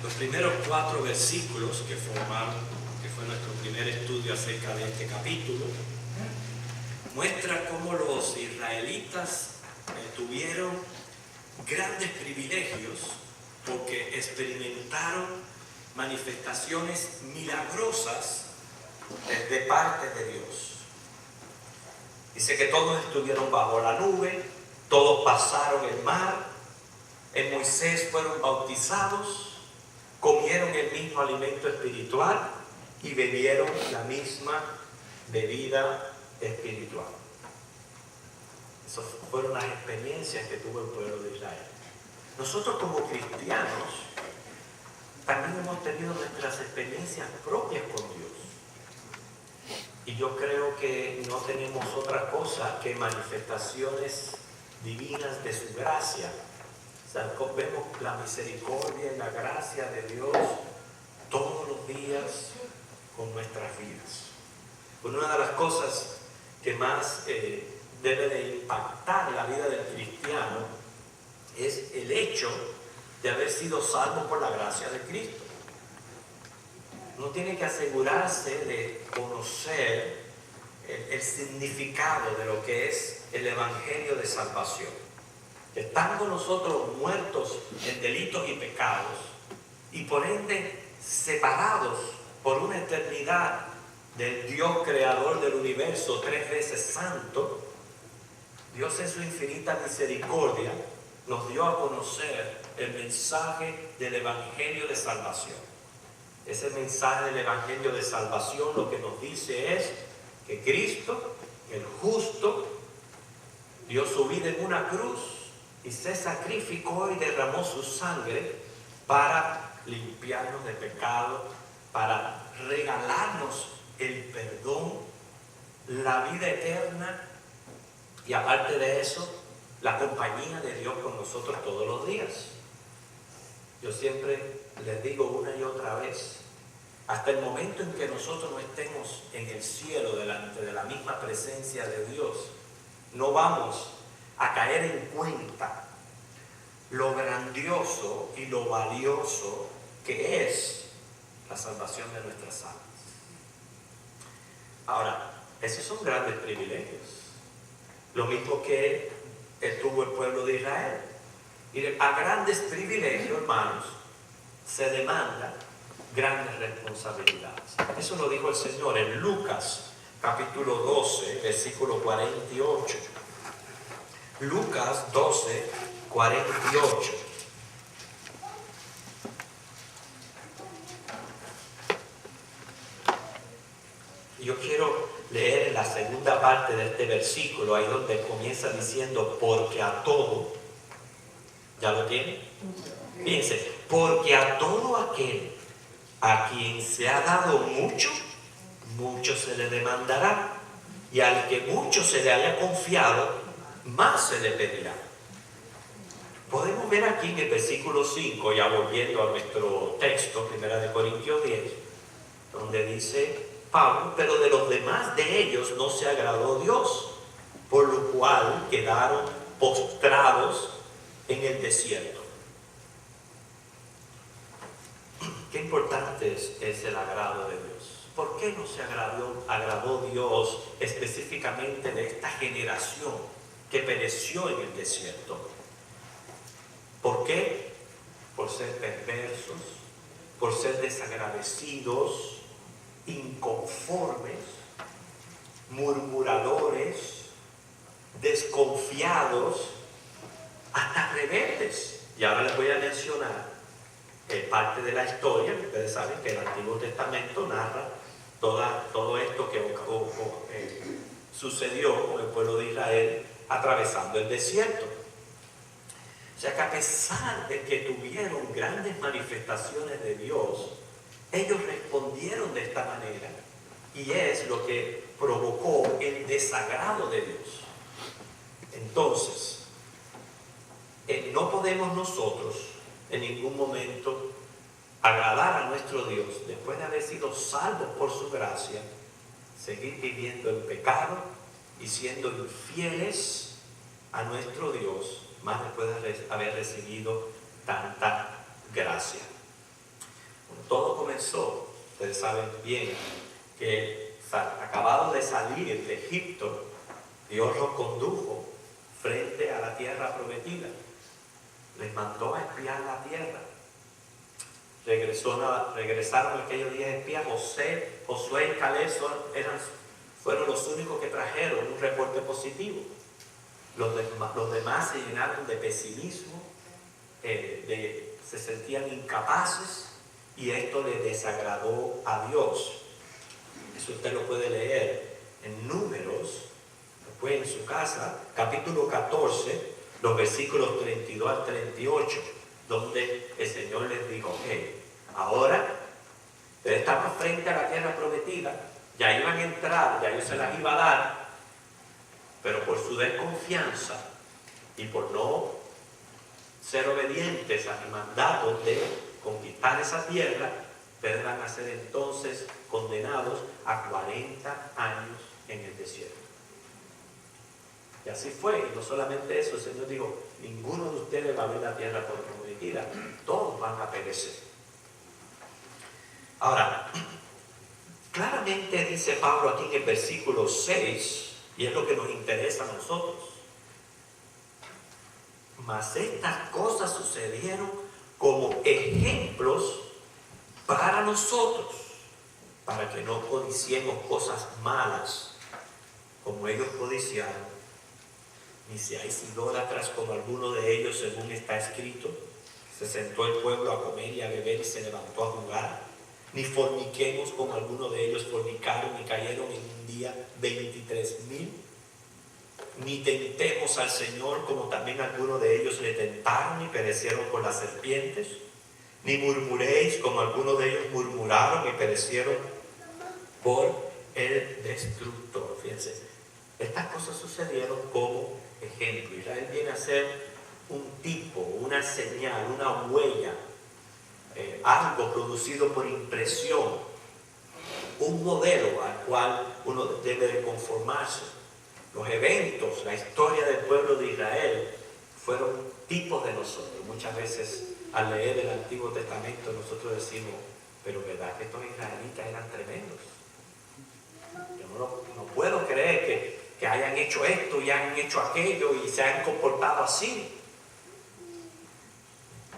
Los primeros 4 versículos que fue nuestro primer estudio acerca de este capítulo, muestra cómo los israelitas tuvieron grandes privilegios porque experimentaron manifestaciones milagrosas de parte de Dios. Dice que todos estuvieron bajo la nube, todos pasaron el mar, en Moisés fueron bautizados, comieron el mismo alimento espiritual y bebieron la misma bebida espiritual. Esas fueron las experiencias que tuvo el pueblo de Israel. Nosotros como cristianos también hemos tenido nuestras experiencias propias con Dios. Y yo creo que no tenemos otra cosa que manifestaciones divinas de su gracia. O sea, vemos la misericordia y la gracia de Dios todos los días con nuestras vidas. Una de las cosas que más debe de impactar la vida del cristiano es el hecho de haber sido salvo por la gracia de Cristo. Uno tiene que asegurarse de conocer el significado de lo que es el Evangelio de salvación. Estando nosotros muertos en delitos y pecados y por ende separados por una eternidad del Dios creador del universo 3 veces santo, Dios en su infinita misericordia nos dio a conocer el mensaje del Evangelio de salvación. Ese mensaje del Evangelio de salvación lo que nos dice es que Cristo, el justo, dio su vida en una cruz y se sacrificó y derramó su sangre para limpiarnos de pecado, para regalarnos el perdón, la vida eterna y aparte de eso, la compañía de Dios con nosotros todos los días. Yo siempre les digo una y otra vez, hasta el momento en que nosotros no estemos en el cielo delante de la misma presencia de Dios, no vamos a caer en cuenta lo grandioso y lo valioso que es la salvación de nuestras almas. Ahora, esos son grandes privilegios. Lo mismo que tuvo el pueblo de Israel. Y a grandes privilegios, hermanos, se demanda grandes responsabilidades. Eso lo dijo el Señor en Lucas, capítulo 12, versículo 48. Lucas 12, 48. Yo quiero leer en la segunda parte de este versículo, ahí donde comienza diciendo, porque a todo, ¿ya lo tiene? Fíjense, porque a todo aquel a quien se ha dado mucho, mucho se le demandará, y al que mucho se le haya confiado, más se le pedirá. Podemos ver aquí en el versículo 5, ya volviendo a nuestro texto, 1 Corintios 10, donde dice Pablo, pero de los demás de ellos no se agradó Dios, por lo cual quedaron postrados en el desierto. Qué importante es el agrado de Dios. ¿Por qué no se agradó Dios específicamente de esta generación que pereció en el desierto? ¿Por qué? Por ser perversos, por ser desagradecidos, inconformes, murmuradores, desconfiados, hasta rebeldes. Y ahora les voy a mencionar parte de la historia. Ustedes saben que el Antiguo Testamento narra todo esto que sucedió con el pueblo de Israel atravesando el desierto. O sea que a pesar de que tuvieron grandes manifestaciones de Dios, ellos respondieron de esta manera y es lo que provocó el desagrado de Dios. Entonces, no podemos nosotros en ningún momento agradar a nuestro Dios después de haber sido salvos por su gracia, seguir viviendo en pecado y siendo infieles a nuestro Dios, más después de haber recibido tanta gracia. Todo comenzó, ustedes saben bien, que acabados de salir de Egipto, Dios los condujo frente a la tierra prometida. Les mandó a espiar la tierra. Regresaron aquellos 10 espías. Josué y Caleb fueron los únicos que trajeron un reporte positivo. Los demás se llenaron de pesimismo, se sentían incapaces, y esto les desagradó a Dios. Eso usted lo puede leer en Números, después en su casa, capítulo 14, los versículos 32 al 38, donde el Señor les dijo: ahora ustedes estaban frente a la tierra prometida, ya iban a entrar, ya yo se las iba a dar, pero por su desconfianza y por no ser obedientes a mi mandato de conquistar esa tierra, ustedes van a ser entonces condenados a 40 años en el desierto. Y así fue. Y no solamente eso, el Señor dijo: ninguno de ustedes va a ver la tierra prometida, todos van a perecer. Ahora, claramente dice Pablo aquí en el versículo 6, y es lo que nos interesa a nosotros: mas estas cosas sucedieron como ejemplos para nosotros, para que no codiciemos cosas malas como ellos codiciaron, ni seáis idólatras como alguno de ellos, según está escrito: se sentó el pueblo a comer y a beber y se levantó a jugar. Ni forniquemos como alguno de ellos fornicaron y cayeron en un día 23,000. Ni tentemos al Señor como también algunos de ellos le tentaron y perecieron por las serpientes. Ni murmuréis como algunos de ellos murmuraron y perecieron por el destructor. Fíjense, estas cosas sucedieron como ejemplo. Israel viene a ser un tipo, una señal, una huella, algo producido por impresión, un modelo al cual uno debe de conformarse. Los eventos, la historia del pueblo de Israel fueron tipos de nosotros. Muchas veces al leer el Antiguo Testamento nosotros decimos: pero ¿verdad que estos israelitas eran tremendos? Yo no puedo creer que hayan hecho esto y hayan hecho aquello y se hayan comportado así.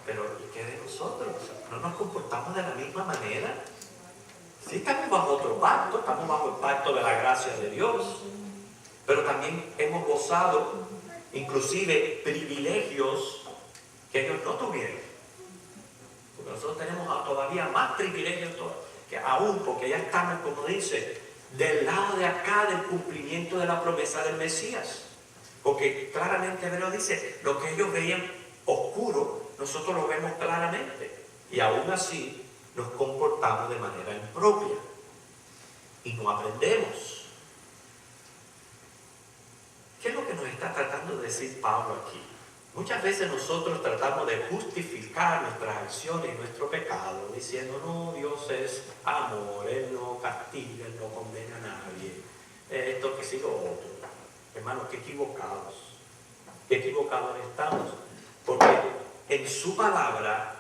Pero ¿y qué de nosotros? ¿No nos comportamos de la misma manera? Sí, estamos bajo otro pacto, estamos bajo el pacto de la gracia de Dios, pero también hemos gozado inclusive privilegios que ellos no tuvieron. Porque nosotros tenemos todavía más privilegios que aún, porque ya estamos, como dice, del lado de acá del cumplimiento de la promesa del Mesías. Porque claramente Hebreo dice: lo que ellos veían oscuro, nosotros lo vemos claramente. Y aún así nos comportamos de manera impropia y no aprendemos. ¿Qué es lo que nos está tratando de decir Pablo aquí? Muchas veces nosotros tratamos de justificar nuestras acciones y nuestro pecado diciendo: no, Dios es amor, Él no castiga, Él no condena a nadie, esto que sí lo otro. Hermanos, qué equivocados estamos, porque en su palabra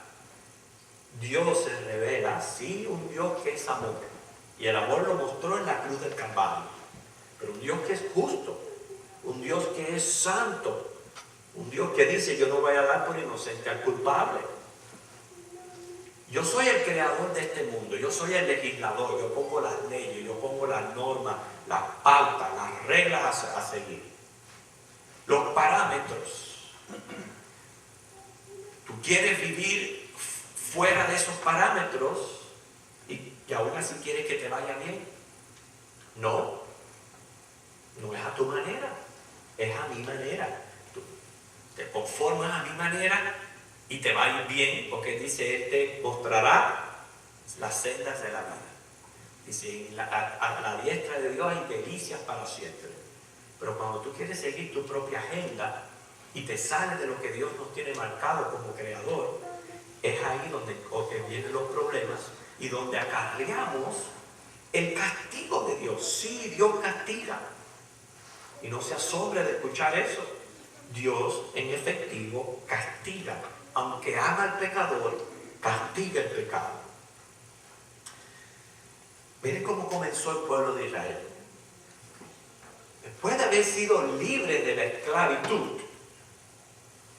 Dios se revela, sí, un Dios que es amor, y el amor lo mostró en la cruz del Calvario, pero un Dios que es justo, un Dios que es santo, un Dios que dice: yo no voy a dar por inocente al culpable. Yo soy el creador de este mundo, yo soy el legislador, yo pongo las leyes, yo pongo las normas, las pautas, las reglas a seguir, los parámetros. Tú quieres vivir fuera de esos parámetros y aún así quieres que te vaya bien. No es a tu manera, es a mi manera. Tú te conformas a mi manera y te va a ir bien, porque dice: Él te mostrará las sendas de la vida. Dice: a la diestra de Dios hay delicias para siempre. Pero cuando tú quieres seguir tu propia agenda y te sales de lo que Dios nos tiene marcado como creador, es ahí donde vienen los problemas y donde acarreamos el castigo de Dios. Sí, Dios castiga. Y no se asombre de escuchar eso. Dios en efectivo castiga. Aunque ama al pecador, castiga el pecado. Miren cómo comenzó el pueblo de Israel. Después de haber sido libres de la esclavitud,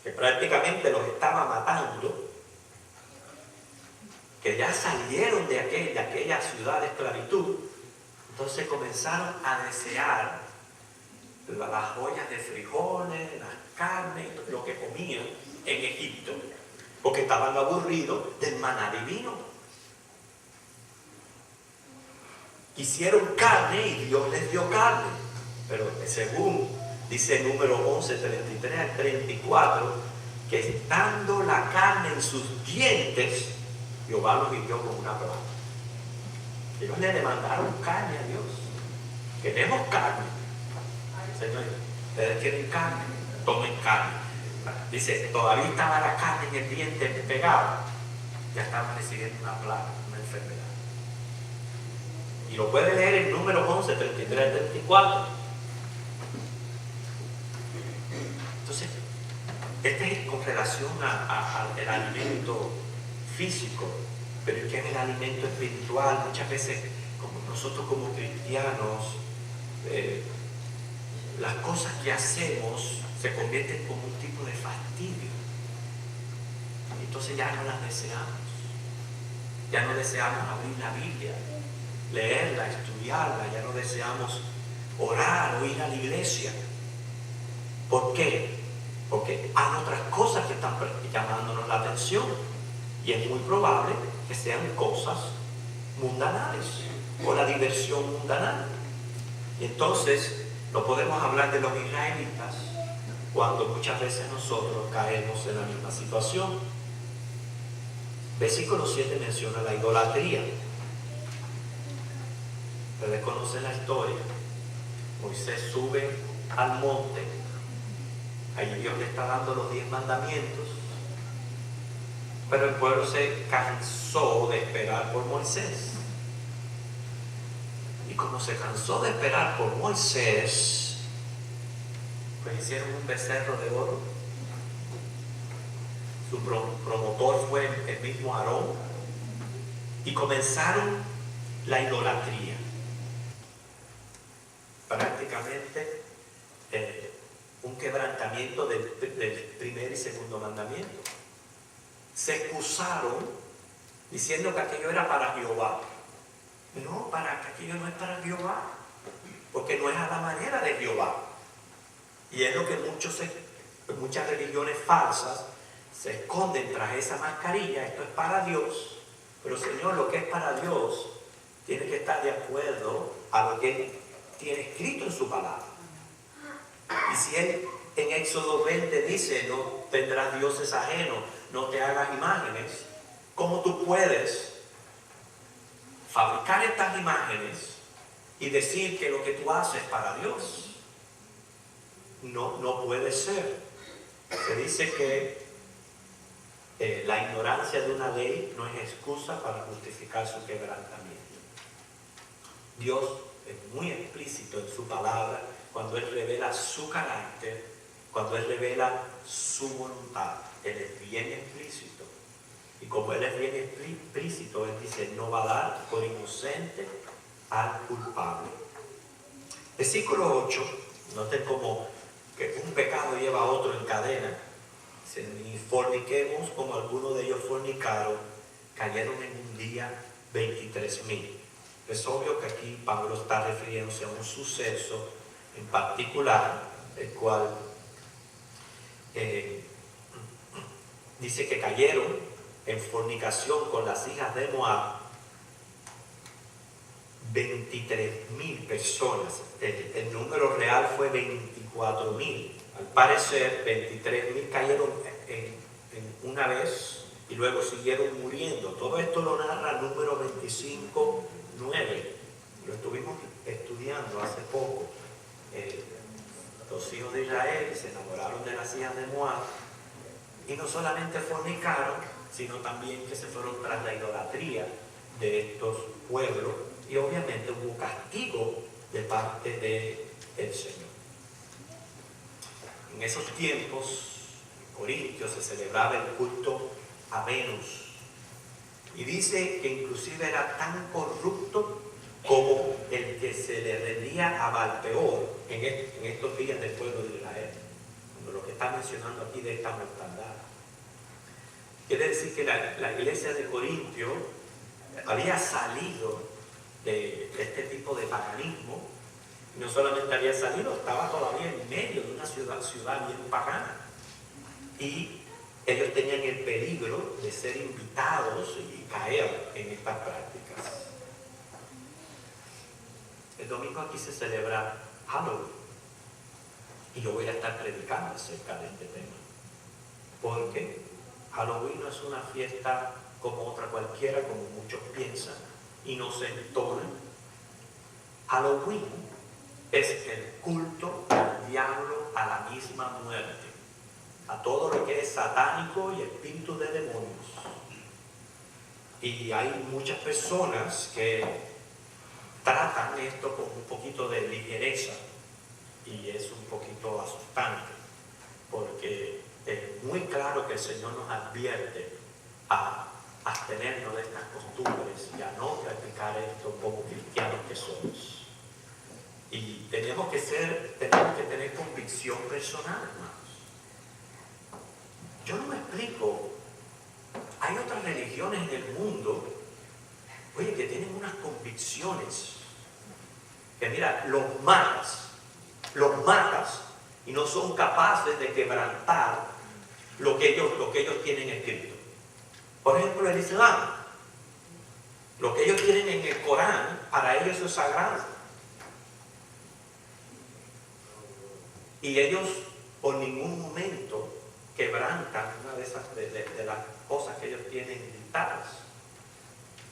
que prácticamente los estaba matando, que ya salieron de aquella ciudad de esclavitud, entonces comenzaron a desear las ollas de frijoles, las carnes, lo que comían en Egipto, porque estaban aburridos del maná divino. Quisieron carne y Dios les dio carne, pero según dice Números 11, 33 al 34, que estando la carne en sus dientes, Jehová los hirió con una plaga. Ellos le demandaron carne a Dios. Queremos carne. Señor, ustedes quieren carne, tomen carne. Dice, todavía estaba la carne en el diente pegada, ya estaban recibiendo una plaga, una enfermedad. Y lo puede leer en Números 11, 33 al 34. Entonces, este es con relación al alimento físico, pero es que es el alimento espiritual. Muchas veces, como nosotros como cristianos, las cosas que hacemos se convierten como un tipo de fastidio. Entonces ya no las deseamos. Ya no deseamos abrir la Biblia, leerla, estudiarla. Ya no deseamos orar o ir a la iglesia. ¿Por qué? Porque hay otras cosas que están llamándonos la atención. Y es muy probable que sean cosas mundanales o la diversión mundanal. Y entonces no podemos hablar de los israelitas cuando muchas veces nosotros caemos en la misma situación. Versículo 7 menciona la idolatría. Ustedes conocen la historia. Moisés sube al monte. Ahí Dios le está dando los 10 mandamientos. Pero el pueblo se cansó de esperar por Moisés. Y como se cansó de esperar por Moisés, pues hicieron un becerro de oro. Su promotor fue el mismo Aarón. Y comenzaron la idolatría. Prácticamente un quebrantamiento del primer y segundo mandamiento. Se excusaron diciendo que aquello era para Jehová. No, que aquello no es para Jehová, porque no es a la manera de Jehová. Y es lo que muchas religiones falsas se esconden tras esa mascarilla. Esto es para Dios, pero Señor, lo que es para Dios tiene que estar de acuerdo a lo que Él tiene escrito en su palabra. Y si Él en Éxodo 20 dice, no tendrás dioses ajenos, no te hagas imágenes, ¿cómo tú puedes fabricar estas imágenes y decir que lo que tú haces es para Dios? No puede ser. Se dice que la ignorancia de una ley no es excusa para justificar su quebrantamiento. Dios es muy explícito en su palabra cuando Él revela su carácter, cuando Él revela su voluntad. Él es bien explícito. Y como Él es bien explícito, Él dice, no va a dar por inocente al culpable. Versículo 8, noten como que un pecado lleva a otro en cadena. Dice, ni forniquemos como algunos de ellos fornicaron, cayeron en un día 23,000. Es obvio que aquí Pablo está refiriéndose a un suceso en particular, el cual dice que cayeron en fornicación con las hijas de Moab 23,000 personas. El número real fue 24,000. Al parecer 23,000 cayeron en una vez y luego siguieron muriendo. Todo esto lo narra Número 25:9. Lo estuvimos estudiando hace poco. Los hijos de Israel se enamoraron de las hijas de Moab y no solamente fornicaron, sino también que se fueron tras la idolatría de estos pueblos, y obviamente hubo castigo de parte del Señor. En esos tiempos, en Corintios se celebraba el culto a Venus, y dice que inclusive era tan corrupto como el que se le rendía a Baalpeor en estos días del pueblo de Israel. Lo que está mencionando aquí de esta mortandad. Quiere decir que la iglesia de Corintio había salido de este tipo de paganismo. Y no solamente había salido, estaba todavía en medio de una ciudad bien pagana. Y ellos tenían el peligro de ser invitados y caer en estas prácticas. El domingo aquí se celebra Halloween. Y yo voy a estar predicando acerca de este tema. Porque Halloween no es una fiesta como otra cualquiera, como muchos piensan, inocentona. Halloween es el culto al diablo, a la misma muerte, a todo lo que es satánico y espíritu de demonios. Y hay muchas personas que tratan esto con un poquito de ligereza y es un poquito asustante, porque es muy claro que el Señor nos advierte a abstenernos de estas costumbres y a no practicar esto como cristianos que somos. Y tenemos que tener convicción personal, hermanos. Yo no me explico. Hay otras religiones en el mundo, oye, que tienen unas convicciones que mira, los matas y no son capaces de quebrantar lo que ellos tienen escrito. Por ejemplo, el Islam, lo que ellos tienen en el Corán, para ellos es sagrado. Y ellos por ningún momento quebrantan una de esas de las cosas que ellos tienen dictadas.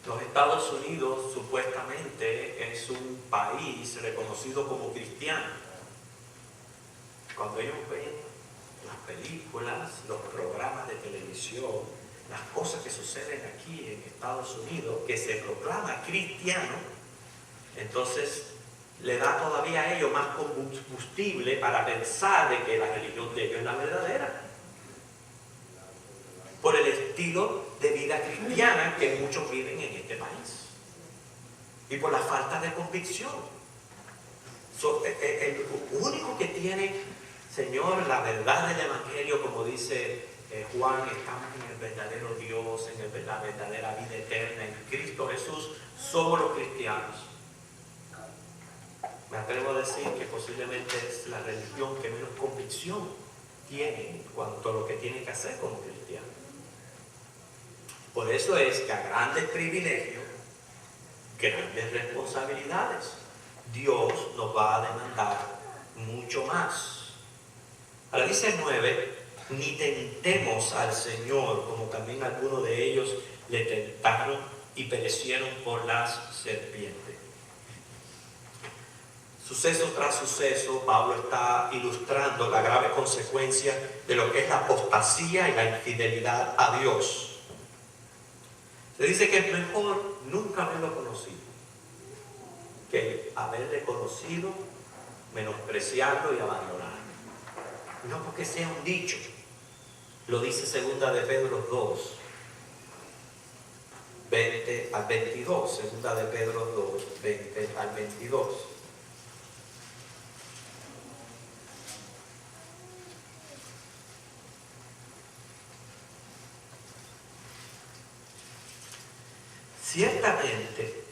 Los Estados Unidos supuestamente es un país reconocido como cristiano. Cuando ellos ven las películas, los programas de televisión, las cosas que suceden aquí en Estados Unidos, que se proclama cristiano, entonces le da todavía a ellos más combustible para pensar de que la religión de ellos es la verdadera. Por el estilo de vida cristiana que muchos viven en este país. Y por la falta de convicción. El único que tiene, Señor, la verdad del Evangelio, como dice Juan, estamos en el verdadero Dios, en la verdadera vida eterna, en Cristo Jesús, somos los cristianos. Me atrevo a decir que posiblemente es la religión que menos convicción tiene en cuanto a lo que tiene que hacer como cristiano. Por eso es que a grandes privilegios, grandes responsabilidades, Dios nos va a demandar mucho más. Ahora dice el 9, ni tentemos al Señor, como también algunos de ellos le tentaron y perecieron por las serpientes. Suceso tras suceso, Pablo está ilustrando la grave consecuencia de lo que es la apostasía y la infidelidad a Dios. Se dice que es mejor nunca haberlo conocido que haberle conocido, menospreciarlo y abandonarlo. No porque sea un dicho, lo dice 2 de Pedro 2, 20 al 22, 2 de Pedro 2, 20 al 22. Ciertamente,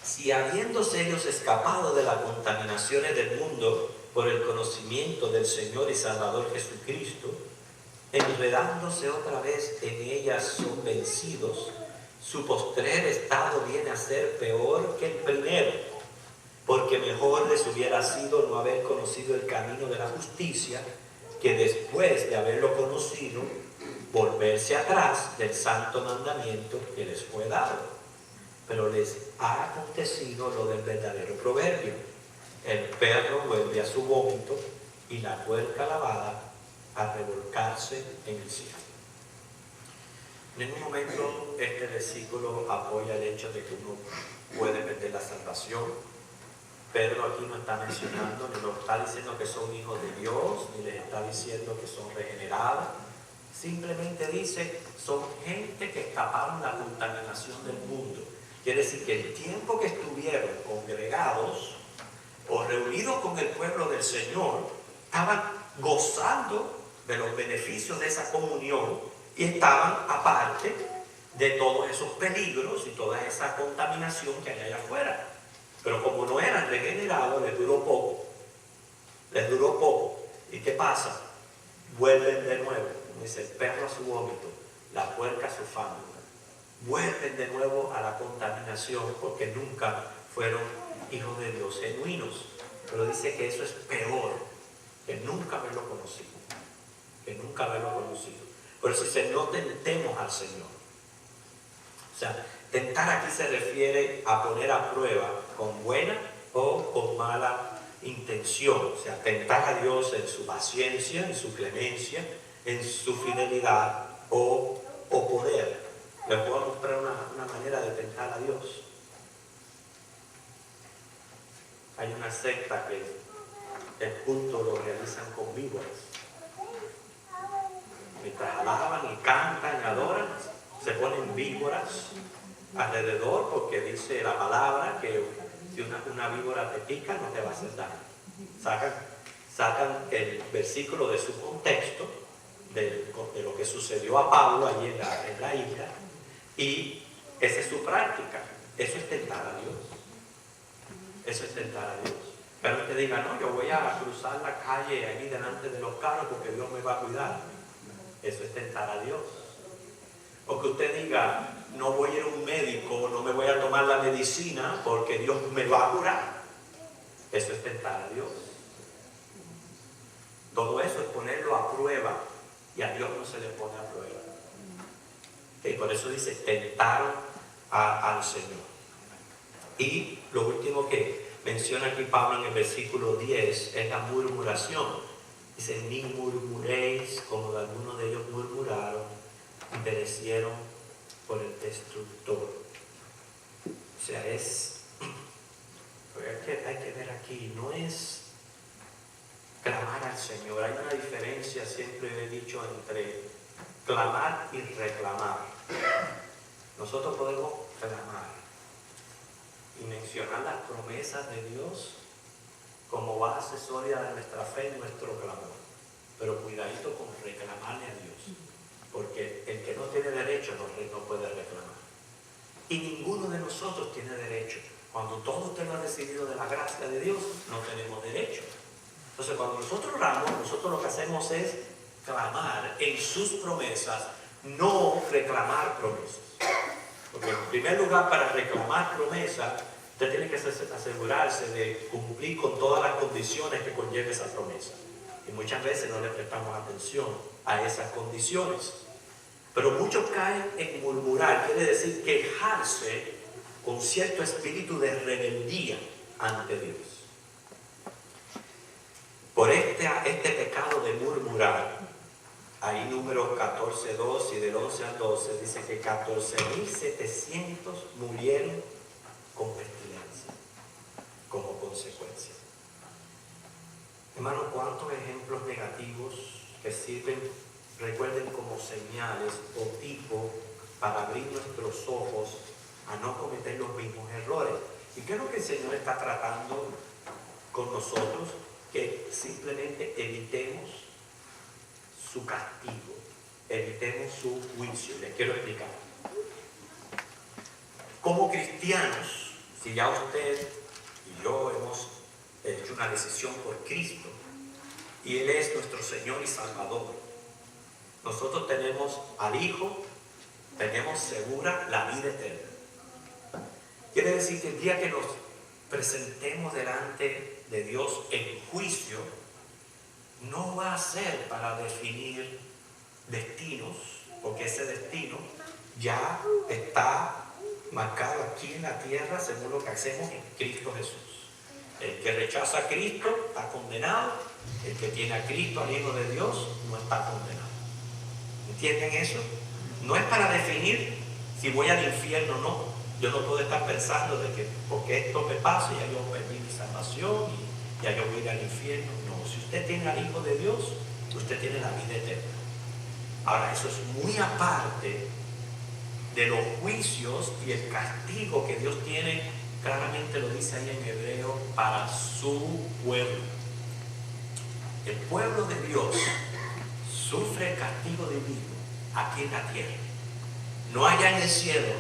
si habiéndose ellos escapado de las contaminaciones del mundo por el conocimiento del Señor y Salvador Jesucristo, enredándose otra vez en ellas son vencidos, su postrer estado viene a ser peor que el primero, porque mejor les hubiera sido no haber conocido el camino de la justicia, que después de haberlo conocido, volverse atrás del santo mandamiento que les fue dado. Pero les ha acontecido lo del verdadero proverbio: el perro vuelve a su vómito y la puerca lavada a revolcarse en el cielo. En ningún momento este versículo apoya el hecho de que uno puede perder la salvación. Pedro aquí no está mencionando, ni nos está diciendo que son hijos de Dios, ni les está diciendo que son regenerados. Simplemente dice, son gente que escaparon de la contaminación del mundo, Quiere decir que el tiempo que estuvieron congregados o reunidos con el pueblo del Señor, estaban gozando de los beneficios de esa comunión y estaban aparte de todos esos peligros y toda esa contaminación que hay allá afuera. Pero como no eran regenerados, les duró poco. Les duró poco. ¿Y qué pasa? Vuelven de nuevo. Como dice, el perro a su vómito, la puerca a su fango. Vuelven de nuevo a la contaminación porque nunca fueron hijos de Dios genuinos. Pero dice que eso es peor que nunca haberlo conocido. Que nunca haberlo conocido. Por eso dice, no tentemos al Señor. O sea, tentar aquí se refiere a poner a prueba con buena o con mala intención. O sea, tentar a Dios en su paciencia, en su clemencia, en su fidelidad o poder. Les voy a mostrar una manera de tentar a Dios. Hay una secta que el culto lo realizan con víboras. Mientras alaban y cantan y adoran, se ponen víboras alrededor porque dice la palabra que si una víbora te pica no te va a hacer daño. Sacan el versículo de su contexto, de lo que sucedió a Pablo allí en la isla, y esa es su práctica. Eso es tentar a Dios. Eso es tentar a Dios. Pero usted diga, no, yo voy a cruzar la calle ahí delante de los carros porque Dios me va a cuidar. Eso es tentar a Dios. O que usted diga, no voy a ir a un médico, no me voy a tomar la medicina porque Dios me va a curar. Eso es tentar a Dios. Todo eso es ponerlo a prueba y a Dios no se le pone a prueba. Y por eso dice, tentaron al Señor. Y lo último que menciona aquí Pablo en el versículo 10 es la murmuración. Dice, ni murmuréis como algunos de ellos murmuraron y perecieron por el destructor. O sea, hay que ver aquí, no es clamar al Señor. Hay una diferencia, siempre he dicho, entre clamar y reclamar. Nosotros podemos clamar y mencionar las promesas de Dios como base sólida de nuestra fe y nuestro clamor. Pero cuidadito con reclamarle a Dios, porque el que no tiene derecho no puede reclamar. Y ninguno de nosotros tiene derecho. Cuando todo usted lo ha recibido de la gracia de Dios, no tenemos derecho. Entonces, cuando nosotros oramos, nosotros lo que hacemos es clamar en sus promesas, no reclamar promesas. Porque en primer lugar, para reclamar promesas, usted tiene que asegurarse de cumplir con todas las condiciones que conlleva esa promesa. Y muchas veces no le prestamos atención a esas condiciones. Pero muchos caen en murmurar, quiere decir quejarse con cierto espíritu de rebeldía ante Dios. Por este pecado de murmurar, ahí Números 14:2 y del 11 al 12 dice que 14.700 murieron con pestilencia como consecuencia. Hermano, ¿cuántos ejemplos negativos que sirven, recuerden, como señales o tipo para abrir nuestros ojos a no cometer los mismos errores? ¿Y qué es lo que el Señor está tratando con nosotros? Que simplemente evitemos su castigo, evitemos su juicio. Les quiero explicar. Como cristianos, si ya usted y yo hemos hecho una decisión por Cristo y Él es nuestro Señor y Salvador, nosotros tenemos al Hijo, tenemos segura la vida eterna. Quiere decir que el día que nos presentemos delante de Dios en juicio, no va a ser para definir destinos, porque ese destino ya está marcado aquí en la tierra según lo que hacemos en Cristo Jesús. El que rechaza a Cristo está condenado, el que tiene a Cristo, al Hijo de Dios, no está condenado. ¿Entienden eso? No es para definir si voy al infierno o no. Yo no puedo estar pensando de que porque esto me pasa ya yo perdí mi salvación y ya yo voy a ir al infierno. No, si usted tiene al Hijo de Dios, usted tiene la vida eterna. Ahora, eso es muy aparte de los juicios y el castigo que Dios tiene, claramente lo dice ahí en Hebreo, para su pueblo. El pueblo de Dios sufre el castigo divino aquí en la tierra. No allá en el cielo,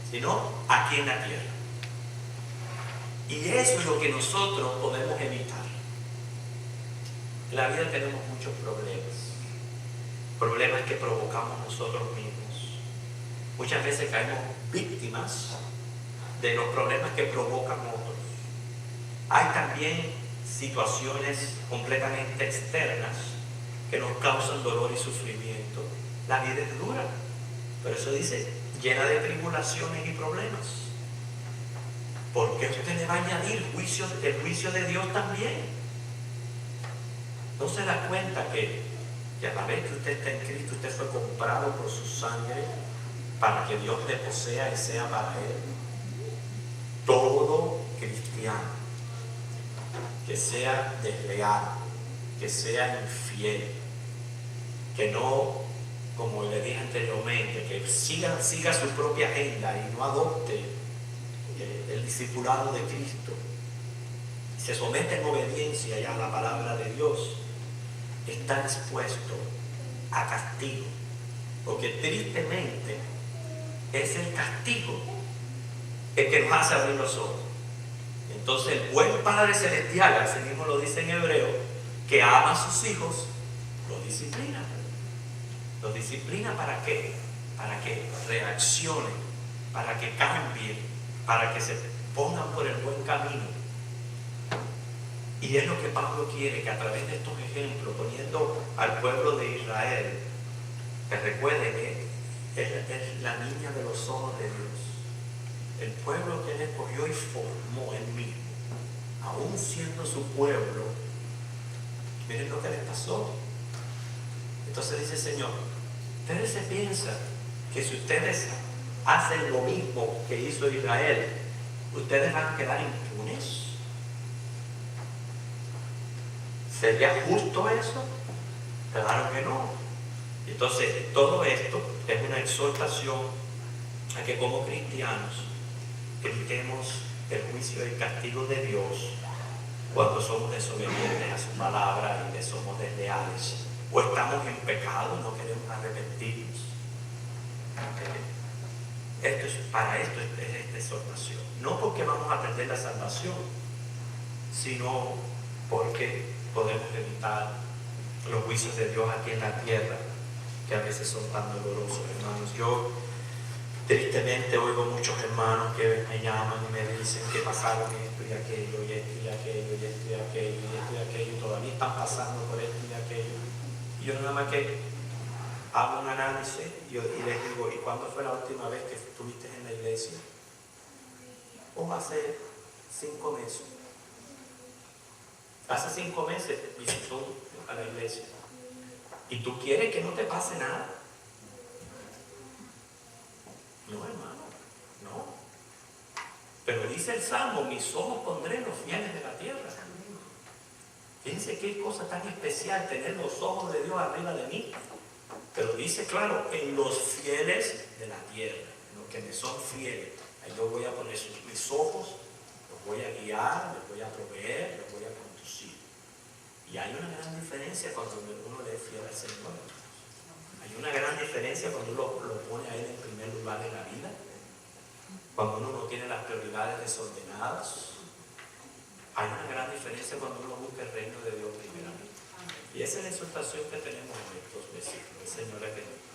sino aquí en la tierra. Y eso es lo que nosotros podemos evitar. En la vida tenemos muchos problemas que provocamos nosotros mismos. Muchas veces caemos víctimas de los problemas que provocan otros. Hay también situaciones completamente externas que nos causan dolor y sufrimiento. La vida es dura, pero eso dice, llena de tribulaciones y problemas. ¿Por qué usted le va a añadir el juicio de Dios también? ¿No se da cuenta que a la vez que usted está en Cristo, usted fue comprado por su sangre para que Dios le posea y sea para Él? Todo cristiano que sea desleal, que sea infiel, que no, como le dije anteriormente, que siga su propia agenda y no adopte el discipulado de Cristo, se somete en obediencia ya a la palabra de Dios, está expuesto a castigo, porque tristemente es el castigo el que nos hace abrir los ojos. Entonces el buen Padre Celestial, así mismo lo dice en Hebreo, que ama a sus hijos, los disciplina. ¿Los disciplina para qué? Para que reaccionen, para que cambien, para que se pongan por el buen camino. Y es lo que Pablo quiere, que a través de estos ejemplos, poniendo al pueblo de Israel, que recuerden que es la niña de los ojos de Dios. El pueblo que Él escogió y formó Él mismo, aún siendo su pueblo, miren lo que les pasó. Entonces dice el Señor, ustedes se piensan que si ustedes hacen lo mismo que hizo Israel, ustedes van a quedar impunes. ¿Sería justo eso? Claro que no. Entonces, todo esto es una exhortación a que como cristianos evitemos el juicio y el castigo de Dios cuando somos desobedientes a su palabra y que somos desleales o estamos en pecado y no queremos arrepentirnos. Para esto es esta exhortación. No porque vamos a perder la salvación, sino porque podemos evitar los juicios de Dios aquí en la tierra, que a veces son tan dolorosos, hermanos. Yo tristemente oigo muchos hermanos que me llaman y me dicen que pasaron esto y aquello, y esto y aquello, y esto y aquello, y esto y aquello, y todavía están pasando por esto y aquello. Y yo nada más que hago un análisis y les digo, ¿y cuándo fue la última vez que estuviste en la iglesia? O hace 5 meses. Hace 5 meses visitó a la iglesia. ¿Y tú quieres que no te pase nada? No, hermano, no. Pero dice el Salmo, mis ojos pondré en los fieles de la tierra. Fíjense qué cosa tan especial tener los ojos de Dios arriba de mí. Pero dice, claro, en los fieles de la tierra, en los que me son fieles. Ahí yo voy a poner mis ojos, los voy a guiar, les voy a proveer, les voy a conducir. Y hay una gran diferencia cuando uno le es fiel al Señor. Hay una gran diferencia cuando uno lo pone a Él en primer lugar en la vida. Cuando uno no tiene las prioridades desordenadas. Hay una gran diferencia cuando uno busca el reino de Dios primeramente. Y esa es la exhortación que tenemos en estos versículos. El Señor les bendiga.